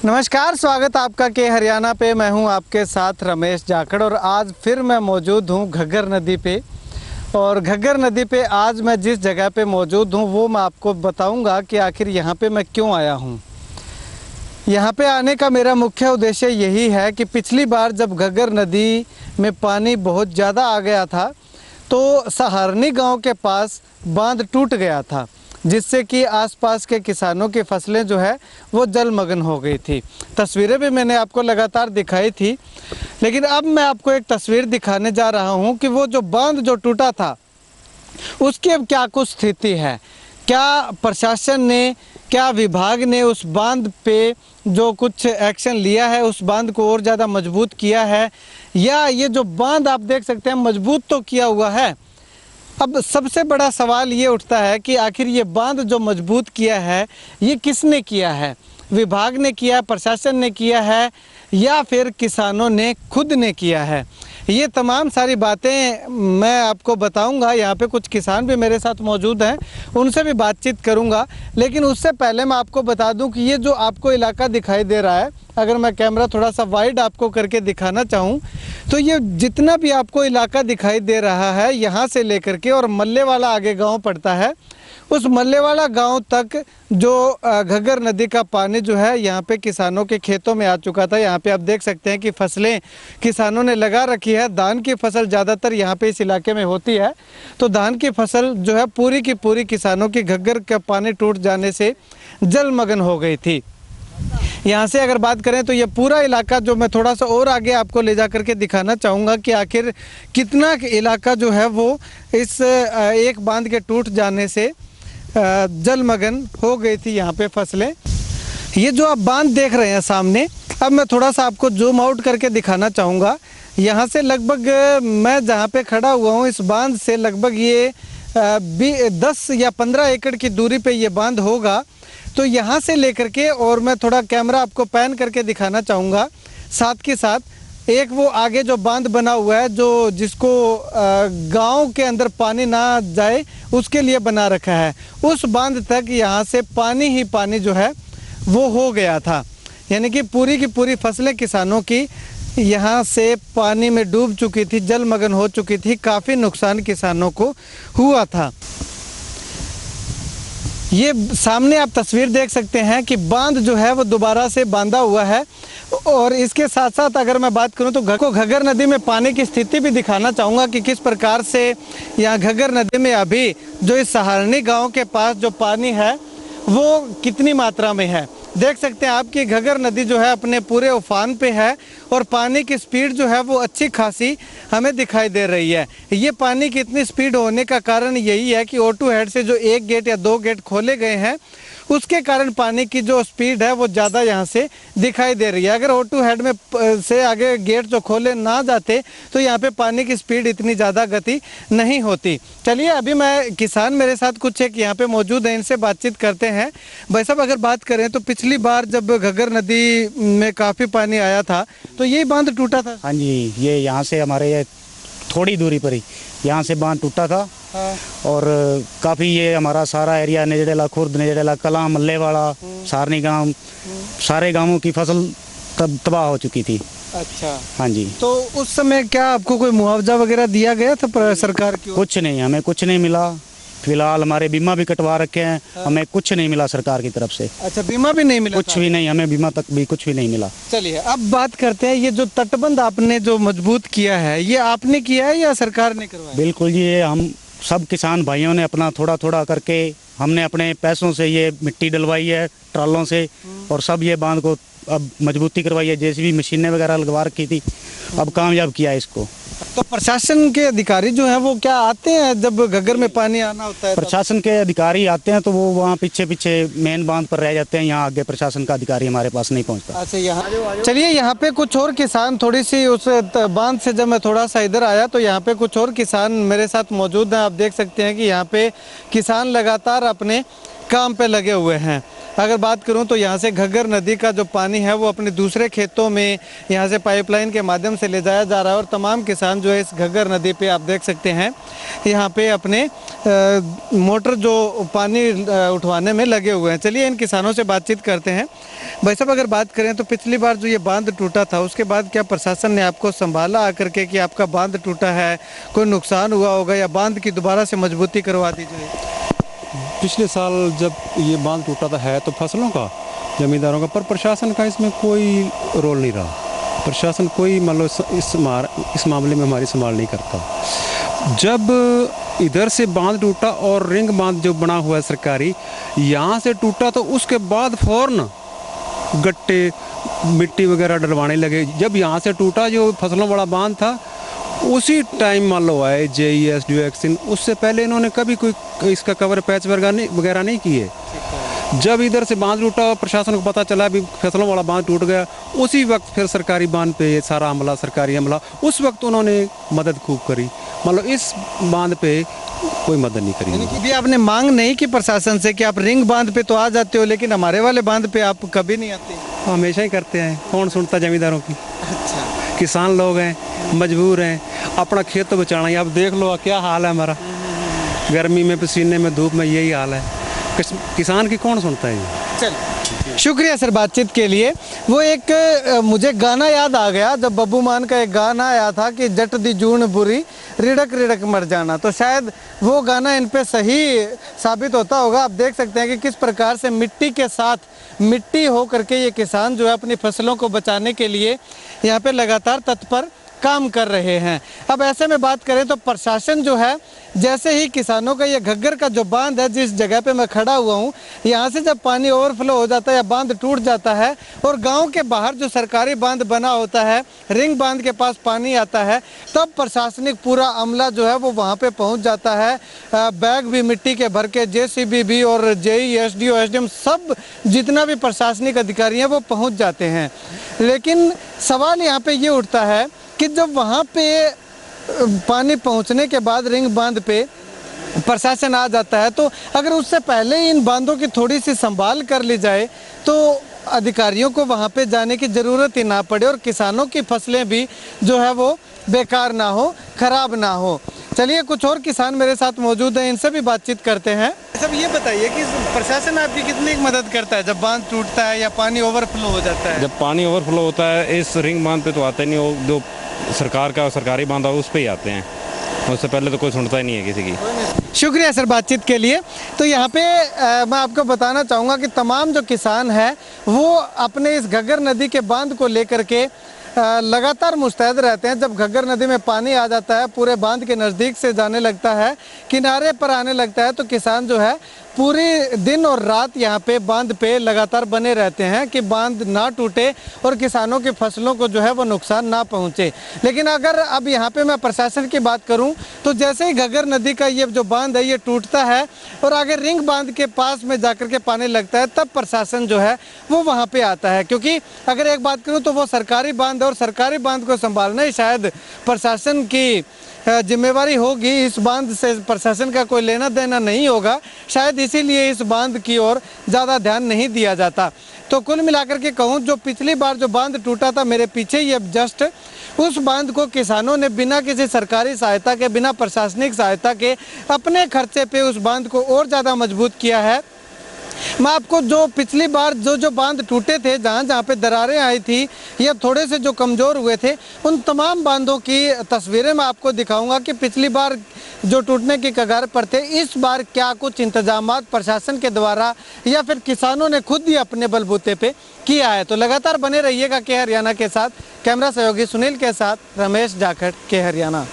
नमस्कार, स्वागत आपका के हरियाणा पे। मैं हूं आपके साथ रमेश जाखड़ और आज फिर मैं मौजूद हूं घग्गर नदी पे। और घग्गर नदी पे आज मैं जिस जगह पे मौजूद हूं वो मैं आपको बताऊंगा कि आखिर यहां पे मैं क्यों आया हूं। यहां पे आने का मेरा मुख्य उद्देश्य यही है कि पिछली बार जब घग्गर नदी में पानी बहुत ज़्यादा आ गया था तो सहारनी गाँव के पास बांध टूट गया था, जिससे कि आसपास के किसानों की फसलें जो है वो जलमग्न हो गई थी। तस्वीरें भी मैंने आपको लगातार दिखाई थी, लेकिन अब मैं आपको एक तस्वीर दिखाने जा रहा हूं कि वो जो बांध जो टूटा था उसकी अब क्या कुछ स्थिति है, क्या प्रशासन ने, क्या विभाग ने उस बांध पे जो कुछ एक्शन लिया है, उस बांध को और ज़्यादा मजबूत किया है, या ये जो बांध आप देख सकते हैं मजबूत तो किया हुआ है। अब सबसे बड़ा सवाल ये उठता है कि आखिर ये बांध जो मजबूत किया है ये किसने किया है? विभाग ने किया, प्रशासन ने किया है, या फिर किसानों ने खुद ने किया है? ये तमाम सारी बातें मैं आपको बताऊंगा। यहाँ पे कुछ किसान भी मेरे साथ मौजूद हैं, उनसे भी बातचीत करूंगा। लेकिन उससे पहले मैं आपको बता दूं कि ये जो आपको इलाका दिखाई दे रहा है, अगर मैं कैमरा थोड़ा सा वाइड आपको करके दिखाना चाहूँ तो ये जितना भी आपको इलाका दिखाई दे रहा है, यहाँ से लेकर के और मल्लेवाला आगे गांव पड़ता है, उस मल्लेवाला गांव तक जो घग्गर नदी का पानी जो है यहाँ पे किसानों के खेतों में आ चुका था। यहाँ पे आप देख सकते हैं कि फसलें किसानों ने लगा रखी है। धान की फसल ज़्यादातर यहाँ पे इस इलाके में होती है, तो धान की फसल जो है पूरी की पूरी किसानों की घग्गर का पानी टूट जाने से जलमग्न हो गई थी। यहाँ से अगर बात करें तो ये पूरा इलाका जो मैं थोड़ा सा और आगे आपको ले जा करके दिखाना चाहूँगा कि आखिर कितना इलाका जो है वो इस एक बांध के टूट जाने से जलमग्न हो गई थी यहाँ पे फसलें। ये जो आप बांध देख रहे हैं सामने, अब मैं थोड़ा सा आपको जूम आउट करके दिखाना चाहूँगा। यहाँ से लगभग मैं जहाँ पे खड़ा हुआ हूँ, इस बांध से लगभग ये 10 या 15 एकड़ की दूरी पे ये बांध होगा। तो यहाँ से लेकर के, और मैं थोड़ा कैमरा आपको पैन करके दिखाना चाहूँगा, साथ के साथ एक वो आगे जो बांध बना हुआ है जो जिसको गांव के अंदर पानी ना जाए उसके लिए बना रखा है, उस बांध तक यहाँ से पानी ही पानी जो है वो हो गया था। यानी कि पूरी की पूरी फसलें किसानों की यहाँ से पानी में डूब चुकी थी, जलमग्न हो चुकी थी। काफ़ी नुकसान किसानों को हुआ था। ये सामने आप तस्वीर देख सकते हैं कि बांध जो है वो दोबारा से बांधा हुआ है। और इसके साथ साथ अगर मैं बात करूं तो घग्गर नदी में पानी की स्थिति भी दिखाना चाहूँगा कि किस प्रकार से यहाँ घग्गर नदी में अभी जो इस सहारनी गांव के पास जो पानी है वो कितनी मात्रा में है। देख सकते हैं आपकी घग्गर नदी जो है अपने पूरे उफान पे है और पानी की स्पीड जो है वो अच्छी खासी हमें दिखाई दे रही है। ये पानी की इतनी स्पीड होने का कारण यही है कि O2 हेड से जो 1 गेट या 2 गेट खोले गए हैं उसके कारण पानी की जो स्पीड है वो ज़्यादा यहाँ से दिखाई दे रही है। अगर O2 हेड में से आगे गेट जो खोले ना जाते तो यहाँ पे पानी की स्पीड इतनी ज़्यादा गति नहीं होती। चलिए, अभी मैं किसान मेरे साथ कुछ एक यहाँ पे मौजूद हैं, इनसे बातचीत करते हैं। भाई साहब, अगर बात करें तो पिछली बार जब घग्गर नदी में काफ़ी पानी आया था तो यही बांध टूटा था? हाँ जी, ये यहाँ से हमारे ये थोड़ी दूरी पर ही यहाँ से बांध टूटा था। हाँ। और काफ़ी ये हमारा सारा एरिया नेजडेला, खुर्द, नेजडेला, कलां, मल्लेवाड़ा, सारनी गांव, सारे गांवों की फसल तब तबाह हो चुकी थी। अच्छा। हाँ जी। तो उस समय क्या आपको कोई मुआवजा वगैरह दिया गया था सरकार की? कुछ नहीं, हमें कुछ नहीं मिला। फिलहाल हमारे बीमा भी कटवा रखे हैं। हाँ। हमें कुछ नहीं मिला सरकार की तरफ से। अच्छा, बीमा भी नहीं मिला? कुछ भी नहीं, हमें बीमा तक भी कुछ भी नहीं मिला। चलिए, अब बात करते हैं, ये जो तटबंध आपने जो मजबूत किया है ये आपने किया है या सरकार ने करवाया? बिल्कुल जी, ये हम सब किसान भाइयों ने अपना थोड़ा थोड़ा करके हमने अपने पैसों से ये मिट्टी डलवाई है ट्रालों से, और सब ये बांध को अब मजबूती करवाई है। जेसीबी मशीनें वगैरह लगवा रखी थी, अब कामयाब किया है इसको। तो प्रशासन के अधिकारी जो हैं वो क्या आते हैं जब घग्गर में पानी आना होता है? प्रशासन के अधिकारी आते हैं तो वो वहाँ पीछे पीछे मेन बांध पर रह जाते हैं। यहाँ आगे प्रशासन का अधिकारी हमारे पास नहीं पहुँचता। अच्छा, यहाँ चलिए, यहाँ पे कुछ और किसान थोड़ी सी उस बांध से जब मैं थोड़ा सा इधर आया तो यहाँ पे कुछ और किसान मेरे साथ मौजूद हैं। आप देख सकते हैं कि यहाँ पे किसान लगातार अपने काम पे लगे हुए हैं। अगर बात करूं तो यहाँ से घग्गर नदी का जो पानी है वो अपने दूसरे खेतों में यहाँ से पाइपलाइन के माध्यम से ले जाया जा रहा है और तमाम किसान जो है इस घग्गर नदी पे आप देख सकते हैं यहाँ पे अपने मोटर जो पानी उठवाने में लगे हुए हैं। चलिए इन किसानों से बातचीत करते हैं। भाई साहब, अगर बात करें तो पिछली बार जो ये बांध टूटा था उसके बाद क्या प्रशासन ने आपको संभाला आकर के कि आपका बांध टूटा है, कोई नुकसान हुआ होगा या बांध की दोबारा से मजबूती करवा दी जाए? पिछले साल जब ये बांध टूटा था है तो फसलों का, जमींदारों का, पर प्रशासन का इसमें कोई रोल नहीं रहा। प्रशासन कोई मान लो इस मामले में हमारी संभाल नहीं करता। जब इधर से बांध टूटा और रिंग बांध जो बना हुआ है सरकारी, यहाँ से टूटा तो उसके बाद फौरन गट्टे मिट्टी वगैरह डलवाने लगे। जब यहाँ से टूटा जो फसलों वाला बांध था उसी टाइम मान लो आए JES डिओक्सिन, उससे पहले इन्होंने कभी कोई इसका कवर पैच वगैरह नहीं किए। जब इधर से बांध टूटा प्रशासन को पता चला भी फसलों वाला बांध टूट गया, उसी वक्त फिर सरकारी बांध पे ये सारा हमला, सरकारी हमला, उस वक्त उन्होंने मदद खूब करी। मतलब इस बांध पे कोई मदद नहीं करी। भी आपने मांग नहीं की प्रशासन से कि आप रिंग बांध पे तो आ जाते हो लेकिन हमारे वाले बांध पे आप कभी नहीं आते? हमेशा ही करते हैं, कौन सुनता जमींदारों की। अच्छा, किसान लोग हैं, मजबूर हैं, अपना खेत तो बचाना ही। आप देख लो क्या हाल है हमारा, गर्मी में, पसीने में, धूप में, यही हाल है। किसान की कौन सुनता है ये? चल, शुक्रिया सर बातचीत के लिए। वो एक मुझे गाना याद आ गया, जब बब्बू मान का एक गाना आया था कि जट दी जून बुरी रिड़क रिड़क मर जाना, तो शायद वो गाना इन पे सही साबित होता होगा। आप देख सकते हैं कि किस प्रकार से मिट्टी के साथ मिट्टी हो करके ये किसान जो है अपनी फसलों को बचाने के लिए यहाँ पे लगातार तत्पर काम कर रहे हैं। अब ऐसे में बात करें तो प्रशासन जो है, जैसे ही किसानों का ये घग्गर का जो बांध है, जिस जगह पे मैं खड़ा हुआ हूँ, यहाँ से जब पानी ओवरफ्लो हो जाता है या बांध टूट जाता है और गांव के बाहर जो सरकारी बांध बना होता है, रिंग बांध के पास पानी आता है, तब प्रशासनिक पूरा अमला जो है वो वहाँ पे पहुँच जाता है। बैग भी मिट्टी के भर के, JCB भी और JES SDM सब जितना भी प्रशासनिक अधिकारी हैं वो पहुँच जाते हैं। लेकिन सवाल यहाँ पे ये उठता है कि जब वहाँ पे पानी पहुँचने के बाद रिंग बांध पे प्रशासन आ जाता है, तो अगर उससे पहले ही इन बांधों की थोड़ी सी संभाल कर ली जाए तो अधिकारियों को वहाँ पे जाने की ज़रूरत ही ना पड़े और किसानों की फसलें भी जो है वो बेकार ना हो, ख़राब ना हो। चलिए, कुछ और किसान मेरे साथ मौजूद हैं, इनसे भी बातचीत करते हैं। सब ये बताइए कि प्रशासन आपकी कितनी मदद करता है जब बांध टूटता है या पानी ओवरफ्लो हो जाता है? जब पानी ओवरफ्लो होता है इस रिंग बांध पे तो आते नहीं, वो जो सरकार का सरकारी बांध है उस पे ही आते हैं, उससे पहले तो कोई सुनता ही नहीं है किसी की। शुक्रिया सर बातचीत के लिए। तो यहाँ पे मैं आपको बताना चाहूँगा कि तमाम जो किसान हैं वो अपने इस घग्गर नदी के बांध को लेकर के लगातार मुस्तैद रहते हैं। जब घग्गर नदी में पानी आ जाता है, पूरे बांध के नज़दीक से जाने लगता है, किनारे पर आने लगता है, तो किसान जो है पूरी दिन और रात यहाँ पे बांध पे लगातार बने रहते हैं कि बांध ना टूटे और किसानों की फसलों को जो है वो नुकसान ना पहुँचे। लेकिन अगर अब यहाँ पे मैं प्रशासन की बात करूँ तो जैसे ही घग्गर नदी का ये जो बांध है ये टूटता है और आगे रिंग बांध के पास में जाकर के पानी लगता है, तब प्रशासन जो है वो वहाँ पे आता है। क्योंकि अगर एक बात करूँ तो वो सरकारी बांध और सरकारी बांध को संभालना ही शायद प्रशासन की जिम्मेवारी होगी। इस बांध से प्रशासन का कोई लेना देना नहीं होगा, शायद इसीलिए इस बांध की ओर ज़्यादा ध्यान नहीं दिया जाता। तो कुल मिलाकर के कहूँ, जो पिछली बार जो बांध टूटा था मेरे पीछे ही अब जस्ट, उस बांध को किसानों ने बिना किसी सरकारी सहायता के, बिना प्रशासनिक सहायता के अपने खर्चे पे उस बांध को और ज़्यादा मजबूत किया है। मैं आपको जो पिछली बार जो बांध टूटे थे, जहाँ पे दरारें आई थी या थोड़े से जो कमज़ोर हुए थे, उन तमाम बांधों की तस्वीरें मैं आपको दिखाऊंगा कि पिछली बार जो टूटने की कगार पर थे, इस बार क्या कुछ इंतजामात प्रशासन के द्वारा या फिर किसानों ने खुद ही अपने बलबूते पे किया है। तो लगातार बने रहिएगा के हरियाणा के साथ। कैमरा सहयोगी सुनील के साथ रमेश जाखड़, के हरियाणा।